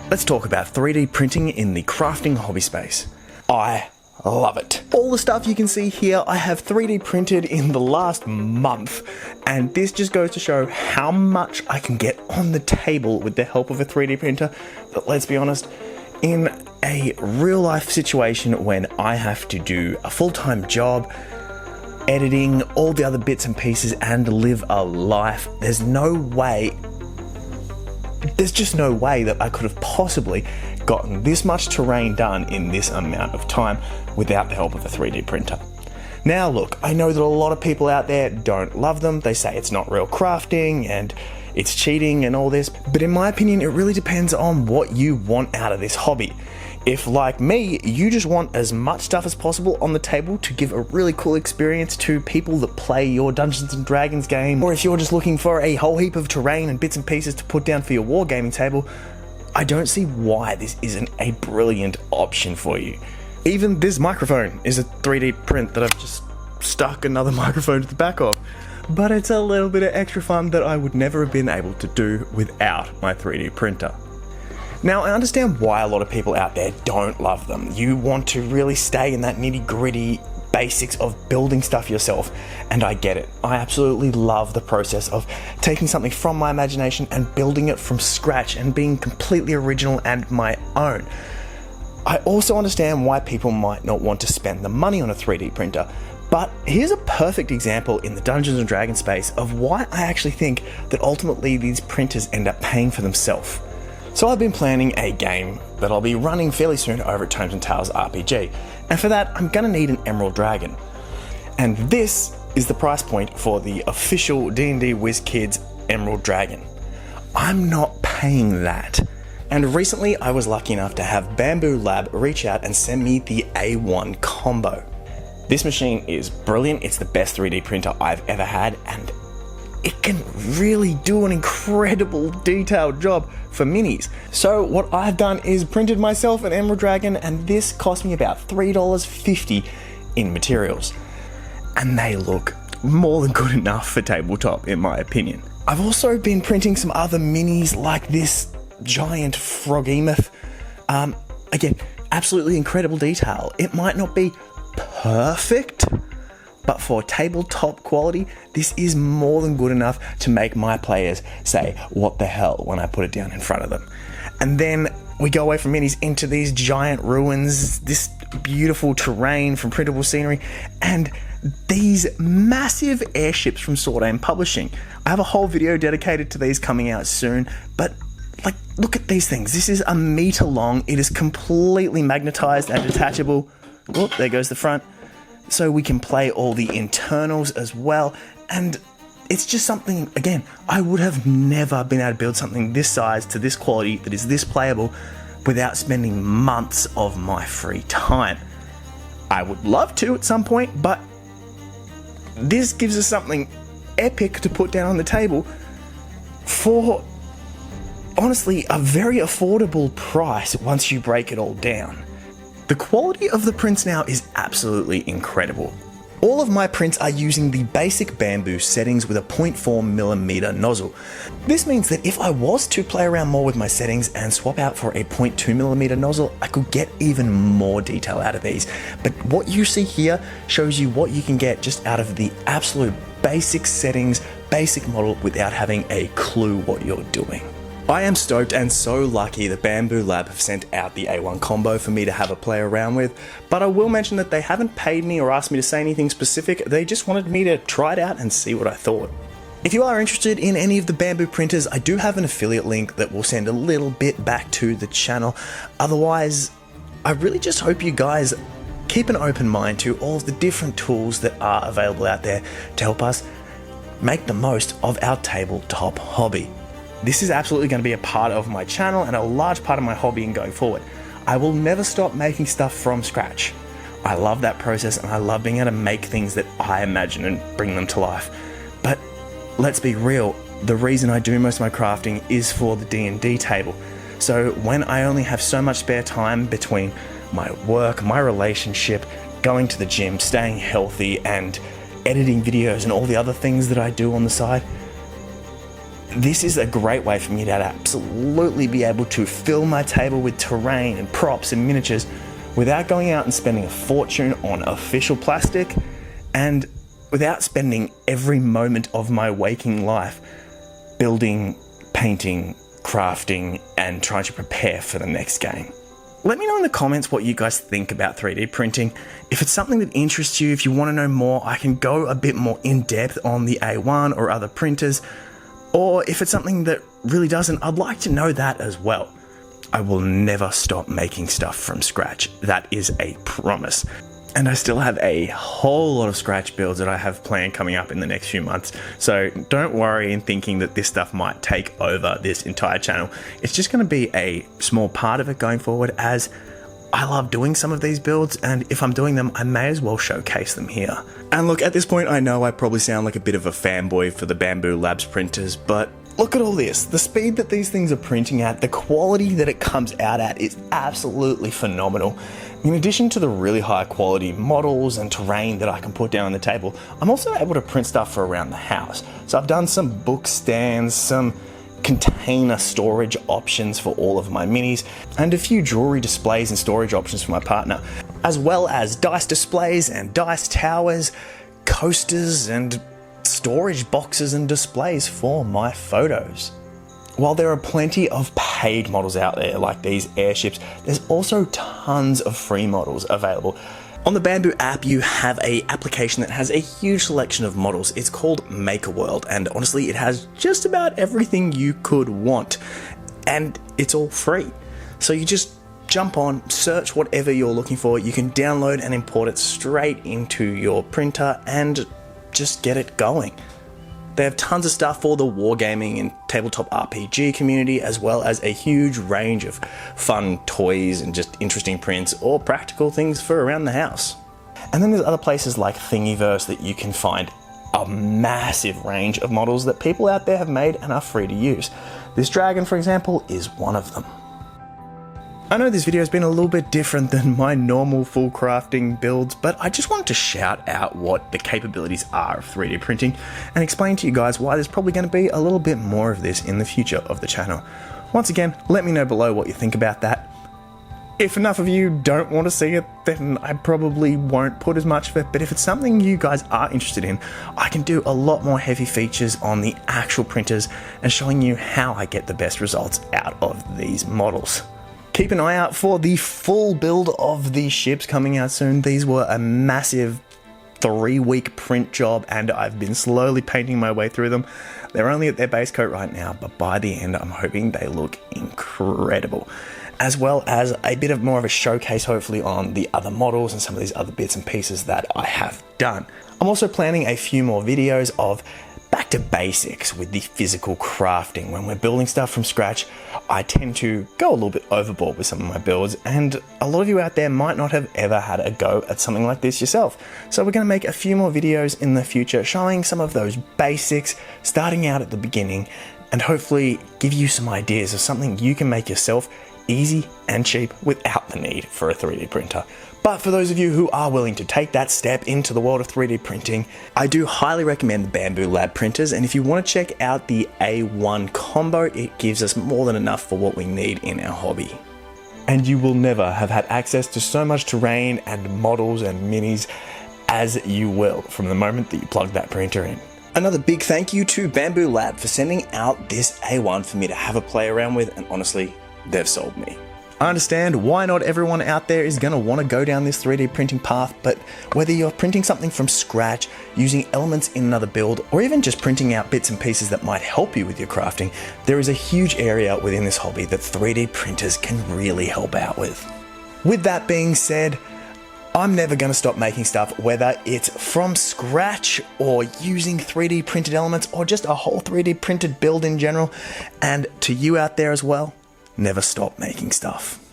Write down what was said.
Let's talk about 3D printing in the crafting hobby space. I love it. All the stuff you can see here, I have 3D printed in the last month, and this just goes to show how much I can get on the table with the help of a 3D printer. But let's be honest, in a real life situation when I have to do a full-time job, editing, all the other bits and pieces, and live a life, there's just no way that I could have possibly gotten this much terrain done in this amount of time without the help of a 3D printer. Now look, I know that a lot of people out there don't love them. They say it's not real crafting and it's cheating and all this, but in my opinion, it really depends on what you want out of this hobby. If, like me, you just want as much stuff as possible on the table to give a really cool experience to people that play your Dungeons & Dragons game, or if you're just looking for a whole heap of terrain and bits and pieces to put down for your wargaming table, I don't see why this isn't a brilliant option for you. Even this microphone is a 3D print that I've just stuck another microphone to the back of, but it's a little bit of extra fun that I would never have been able to do without my 3D printer. Now, I understand why a lot of people out there don't love them. You want to really stay in that nitty-gritty basics of building stuff yourself, and I get it. I absolutely love the process of taking something from my imagination and building it from scratch and being completely original and my own. I also understand why people might not want to spend the money on a 3D printer, but here's a perfect example in the Dungeons & Dragons space of why I actually think that ultimately these printers end up paying for themselves. So I've been planning a game that I'll be running fairly soon over at Tomes & Tales RPG, and for that I'm going to need an Emerald Dragon. And this is the price point for the official D&D WizKids Emerald Dragon. I'm not paying that. And recently I was lucky enough to have Bambu Lab reach out and send me the A1 combo. This machine is brilliant, it's the best 3D printer I've ever had, and it can really do an incredible detailed job for minis. So what I've done is printed myself an Emerald Dragon, and this cost me about $3.50 in materials. And they look more than good enough for tabletop, in my opinion. I've also been printing some other minis like this giant froghemoth. Again, absolutely incredible detail. It might not be perfect, but for tabletop quality, this is more than good enough to make my players say, what the hell, when I put it down in front of them. And then we go away from minis into these giant ruins, this beautiful terrain from printable scenery, and these massive airships from Sword Aim Publishing. I have a whole video dedicated to these coming out soon, but like, look at these things. This is 1 meter long. It is completely magnetized and detachable. Oh, there goes the front. So we can play all the internals as well, and it's just something, again, I would have never been able to build something this size to this quality that is this playable without spending months of my free time. I would love to at some point, but this gives us something epic to put down on the table for, honestly, a very affordable price once you break it all down. The quality of the prints now is absolutely incredible. All of my prints are using the basic Bambu settings with a 0.4mm nozzle. This means that if I was to play around more with my settings and swap out for a 0.2mm nozzle, I could get even more detail out of these. But what you see here shows you what you can get just out of the absolute basic settings, basic model, without having a clue what you're doing. I am stoked and so lucky that Bambu Lab have sent out the A1 combo for me to have a play around with, but I will mention that they haven't paid me or asked me to say anything specific. They just wanted me to try it out and see what I thought. If you are interested in any of the Bambu printers, I do have an affiliate link that will send a little bit back to the channel. Otherwise, I really just hope you guys keep an open mind to all of the different tools that are available out there to help us make the most of our tabletop hobby. This is absolutely going to be a part of my channel and a large part of my hobby in going forward. I will never stop making stuff from scratch. I love that process and I love being able to make things that I imagine and bring them to life. But let's be real, the reason I do most of my crafting is for the D&D table. So when I only have so much spare time between my work, my relationship, going to the gym, staying healthy, and editing videos and all the other things that I do on the side, This is a great way for me to absolutely be able to fill my table with terrain and props and miniatures without going out and spending a fortune on official plastic, and without spending every moment of my waking life building, painting, crafting, and trying to prepare for the next game. Let me know in the comments what you guys think about 3D printing. If it's something that interests you, if you want to know more, I can go a bit more in depth on the A1 or other printers. Or if it's something that really doesn't, I'd like to know that as well. I will never stop making stuff from scratch. That is a promise. And I still have a whole lot of scratch builds that I have planned coming up in the next few months. So don't worry in thinking that this stuff might take over this entire channel. It's just going to be a small part of it going forward, as I love doing some of these builds, and if I'm doing them, I may as well showcase them here. And look, at this point, I know I probably sound like a bit of a fanboy for the Bambu Labs printers, but look at all this. The speed that these things are printing at, the quality that it comes out at is absolutely phenomenal. In addition to the really high quality models and terrain that I can put down on the table, I'm also able to print stuff for around the house. So I've done some book stands, some container storage options for all of my minis, and a few jewelry displays and storage options for my partner, as well as dice displays and dice towers, coasters, and storage boxes and displays for my photos. While there are plenty of paid models out there like these airships, there's also tons of free models available. On the Bambu app, you have an application that has a huge selection of models. It's called Maker World, and honestly, it has just about everything you could want, and it's all free. So you just jump on, search whatever you're looking for. You can download and import it straight into your printer and just get it going. They have tons of stuff for the wargaming and tabletop RPG community, as well as a huge range of fun toys and just interesting prints or practical things for around the house. And then there's other places like Thingiverse that you can find a massive range of models that people out there have made and are free to use. This dragon, for example, is one of them. I know this video has been a little bit different than my normal full crafting builds, but I just wanted to shout out what the capabilities are of 3D printing and explain to you guys why there's probably going to be a little bit more of this in the future of the channel. Once again, let me know below what you think about that. If enough of you don't want to see it, then I probably won't put as much of it, but if it's something you guys are interested in, I can do a lot more heavy features on the actual printers and showing you how I get the best results out of these models. Keep an eye out for the full build of these ships coming out soon. These were a massive 3-week print job, and I've been slowly painting my way through them. They're only at their base coat right now, but by the end, I'm hoping they look incredible. As well as a bit of more of a showcase, hopefully, on the other models and some of these other bits and pieces that I have done. I'm also planning a few more videos of back to basics with the physical crafting. When we're building stuff from scratch, I tend to go a little bit overboard with some of my builds, and a lot of you out there might not have ever had a go at something like this yourself. So we're going to make a few more videos in the future showing some of those basics, starting out at the beginning, and hopefully give you some ideas of something you can make yourself easy and cheap without the need for a 3D printer. But for those of you who are willing to take that step into the world of 3D printing, I do highly recommend the Bambu Lab printers, and if you want to check out the A1 combo, it gives us more than enough for what we need in our hobby. And you will never have had access to so much terrain and models and minis as you will from the moment that you plug that printer in. Another big thank you to Bambu Lab for sending out this A1 for me to have a play around with, and honestly, they've sold me. I understand why not everyone out there is going to want to go down this 3D printing path, but whether you're printing something from scratch, using elements in another build, or even just printing out bits and pieces that might help you with your crafting, there is a huge area within this hobby that 3D printers can really help out with. With that being said, I'm never going to stop making stuff, whether it's from scratch or using 3D printed elements or just a whole 3D printed build in general. And to you out there as well, never stop making stuff.